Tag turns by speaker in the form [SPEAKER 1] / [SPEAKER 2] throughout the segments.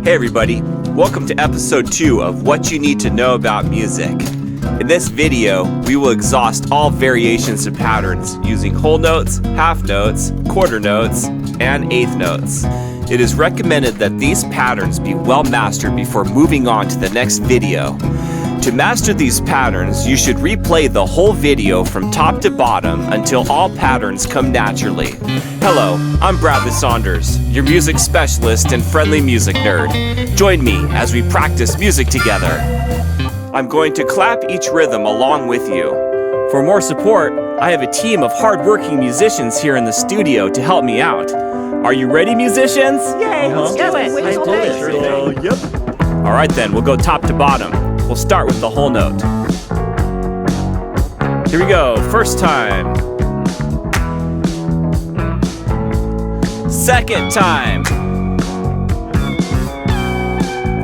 [SPEAKER 1] Hey everybody, welcome to episode 2 of What You Need to Know About Music. In this video, we will exhaust all variations of patterns using whole notes, half notes, quarter notes, and eighth notes. It is recommended that these patterns be well mastered before moving on to the next video. To master these patterns, you should replay the whole video from top to bottom until all patterns come naturally. Hello, I'm Bradley Saunders, your music specialist and friendly music nerd. Join me as we practice music together. I'm going to clap each rhythm along with you. For more support, I have a team of hardworking musicians here in the studio to help me out. Are you ready, musicians?
[SPEAKER 2] Yay! Let's do it.
[SPEAKER 1] Yep. All right then, we'll go top to bottom. We'll start with the whole note. Here we go, first time. Second time.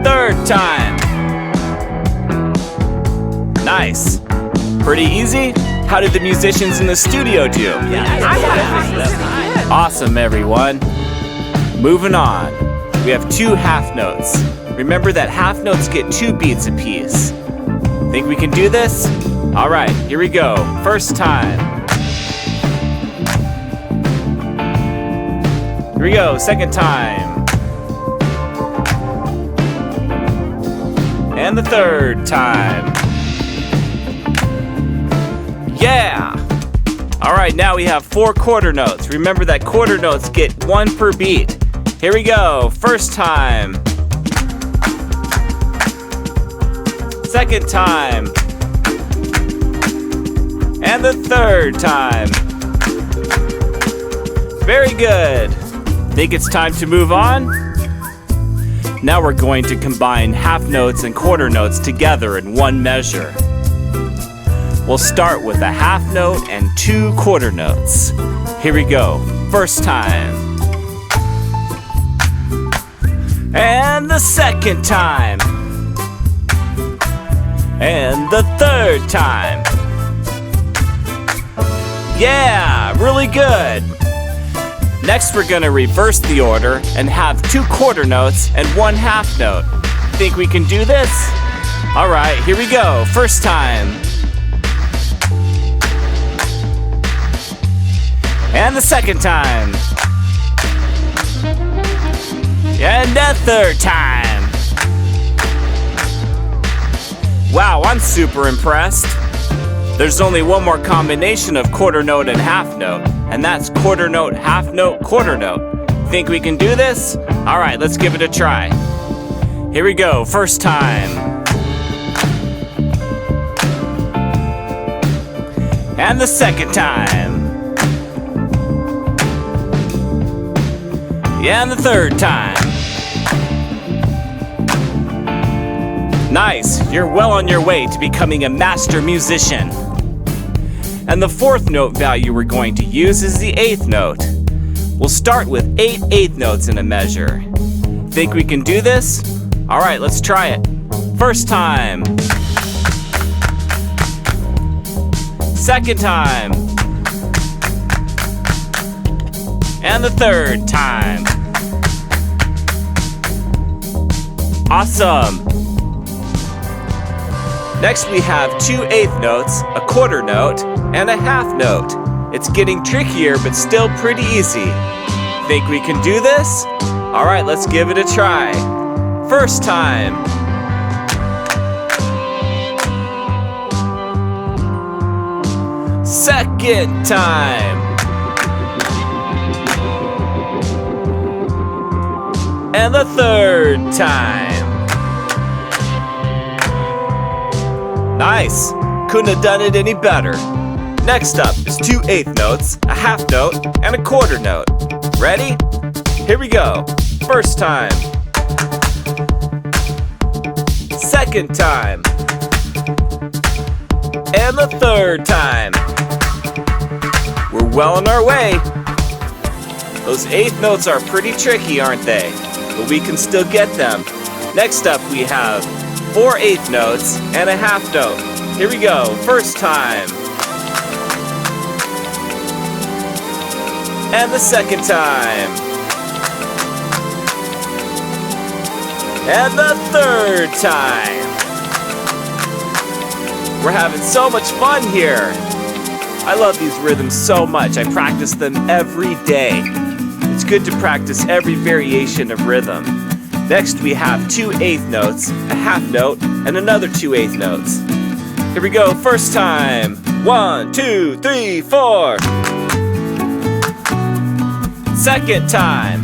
[SPEAKER 1] Third time. Nice. Pretty easy? How did the musicians in the studio do? Awesome, everyone. Moving on. We have 2 half notes. Remember that half notes get 2 beats apiece. Think we can do this? All right, here we go. First time. Here we go, second time. And the third time. Yeah! All right, now we have 4 quarter notes. Remember that quarter notes get 1 per beat. Here we go, first time. Second time. And the third time. Very good. Think it's time to move on? Now we're going to combine half notes and quarter notes together in one measure. We'll start with a half note and 2 quarter notes. Here we go. First time. And the second time. And the third time. Yeah, really good. Next, we're gonna reverse the order and have 2 quarter notes and 1 half note. Think we can do this? All right, here we go. First time. And the second time. And the third time. Wow, I'm super impressed. There's only one more combination of quarter note and half note, and that's quarter note, half note, quarter note. Think we can do this? All right, let's give it a try. Here we go, first time. And the second time. And the third time. Nice, you're well on your way to becoming a master musician. And the 4th note value we're going to use is the 8th note. We'll start with 8 eighth notes in a measure. Think we can do this? All right, let's try it. First time. Second time. And the third time. Awesome. Next we have 2 eighth notes, a quarter note, and a half note. It's getting trickier, but still pretty easy. Think we can do this? All right, let's give it a try. First time. Second time. And the third time. Nice. Couldn't have done it any better. Next up is 2 eighth notes, a half note, and a quarter note. Ready? Here we go. First time. Second time. And the third time. We're well on our way. Those eighth notes are pretty tricky, aren't they? But we can still get them. Next up we have 4 eighth notes and a half note. Here we go, first time. And the second time. And the third time. We're having so much fun here. I love these rhythms so much. I practice them every day. It's good to practice every variation of rhythm. Next we have 2 eighth notes, a half note, and another 2 eighth notes. Here we go, first time. 1, 2, 3, 4. Second time.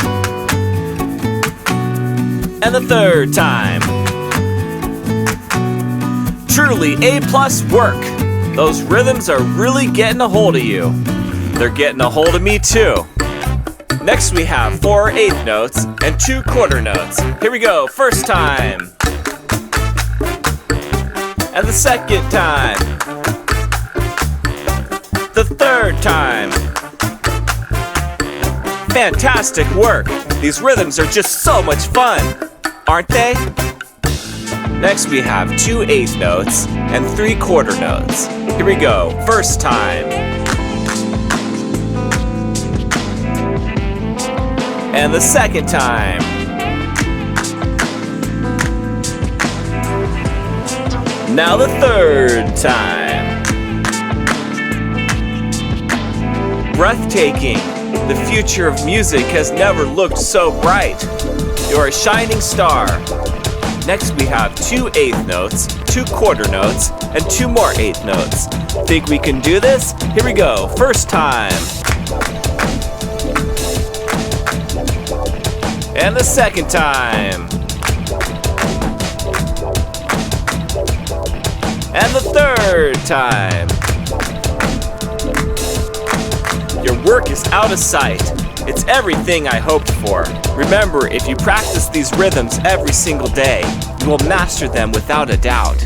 [SPEAKER 1] And the third time. Truly A+ work. Those rhythms are really getting a hold of you. They're getting a hold of me too. Next we have 4 eighth notes and 2 quarter notes. Here we go, first time. And the second time. The third time. Fantastic work. These rhythms are just so much fun, aren't they? Next we have 2 eighth notes and 3 quarter notes. Here we go, first time. And the second time. Now the third time. Breathtaking. The future of music has never looked so bright. You're a shining star. Next we have 2 eighth notes, 2 quarter notes, and 2 more eighth notes. Think we can do this? Here we go, first time. And the second time. And the third time. Your work is out of sight. It's everything I hoped for. Remember, if you practice these rhythms every single day, you will master them without a doubt.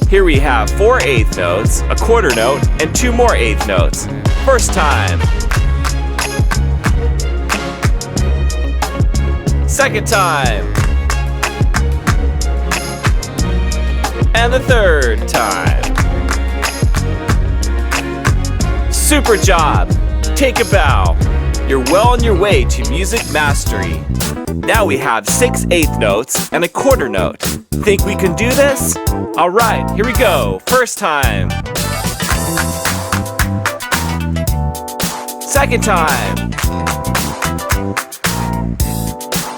[SPEAKER 1] Here we have 4 eighth notes, a quarter note, and 2 more eighth notes. First time. Second time. And the third time. Super job! Take a bow. You're well on your way to music mastery. Now we have 6 eighth notes and a quarter note. Think we can do this? Alright, here we go. First time. Second time.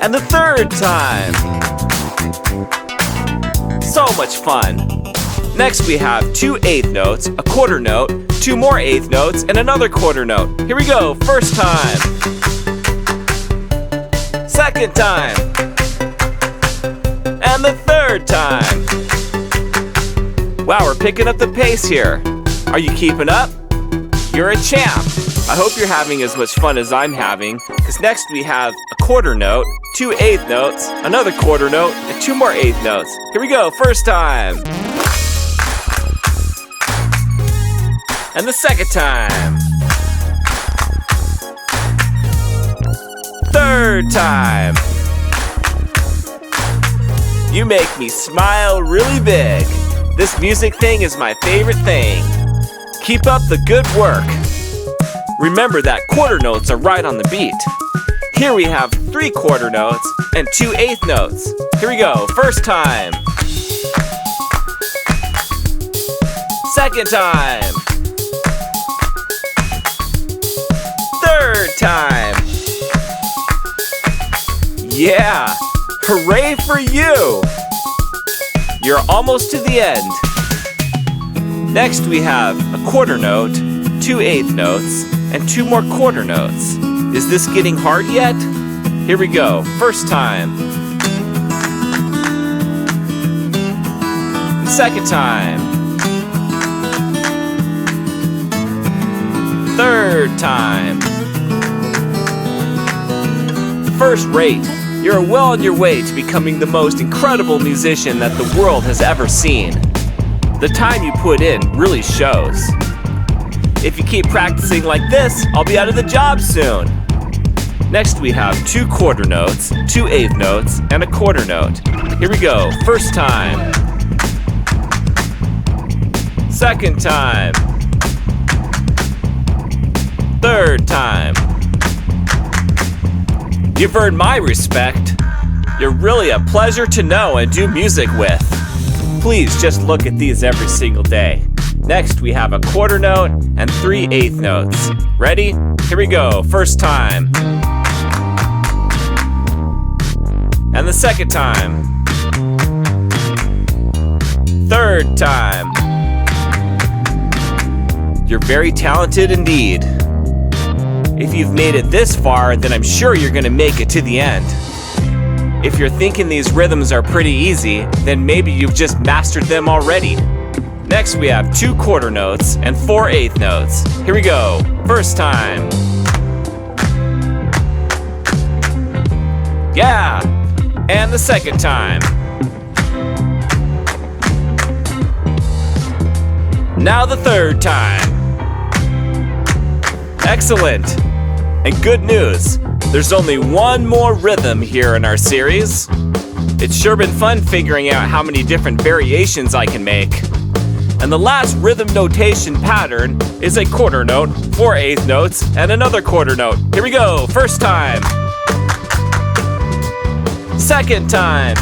[SPEAKER 1] And the third time. So much fun. Next we have 2 eighth notes, a quarter note, 2 more eighth notes, and another quarter note. Here we go, first time. Second time. And the third time. Wow, we're picking up the pace here. Are you keeping up? You're a champ. I hope you're having as much fun as I'm having, because next we have a quarter note, 2 eighth notes, another quarter note, and 2 more eighth notes. Here we go, first time. And the second time. Third time. You make me smile really big. This music thing is my favorite thing. Keep up the good work. Remember that quarter notes are right on the beat. Here we have 3 quarter notes and 2 eighth notes. Here we go, first time. Second time. Third time. Yeah, hooray for you! You're almost to the end. Next we have a quarter note, 2 eighth notes, and 2 more quarter notes. Is this getting hard yet? Here we go, first time. Second time. Third time. First rate. You're well on your way to becoming the most incredible musician that the world has ever seen. The time you put in really shows. If you keep practicing like this, I'll be out of the job soon. Next we have 2 quarter notes, 2 eighth notes, and a quarter note. Here we go, first time. Second time. Third time. You've earned my respect. You're really a pleasure to know and do music with. Please just look at these every single day. Next, we have a quarter note and 3/8 notes. Ready? Here we go. First time. And the second time. Third time. You're very talented indeed. If you've made it this far, then I'm sure you're going to make it to the end. If you're thinking these rhythms are pretty easy, then maybe you've just mastered them already. Next, we have 2 quarter notes and 4/8 notes. Here we go. First time. Yeah! And the second time. Now the third time. Excellent. And good news, there's only one more rhythm here in our series. It's sure been fun figuring out how many different variations I can make. And the last rhythm notation pattern is a quarter note, 4/8 notes, and another quarter note. Here we go. First time. Second time.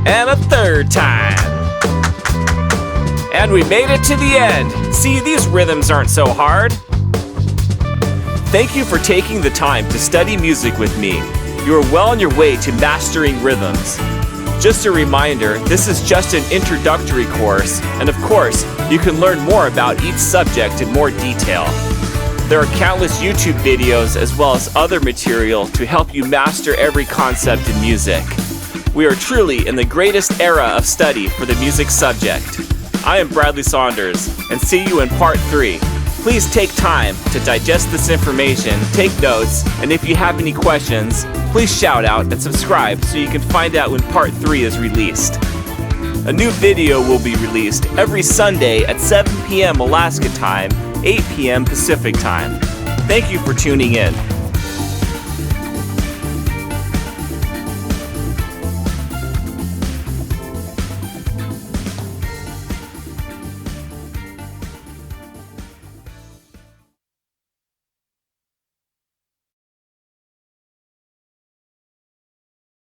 [SPEAKER 1] And a third time. And we made it to the end. See, these rhythms aren't so hard. Thank you for taking the time to study music with me. You are well on your way to mastering rhythms. Just a reminder, this is just an introductory course, and of course, you can learn more about each subject in more detail. There are countless YouTube videos as well as other material to help you master every concept in music. We are truly in the greatest era of study for the music subject. I am Bradley Saunders, and see you in part 3. Please take time to digest this information, take notes, and if you have any questions, please shout out and subscribe so you can find out when part 3 is released. A new video will be released every Sunday at 7 p.m. Alaska time, 8 p.m. Pacific time. Thank you for tuning in.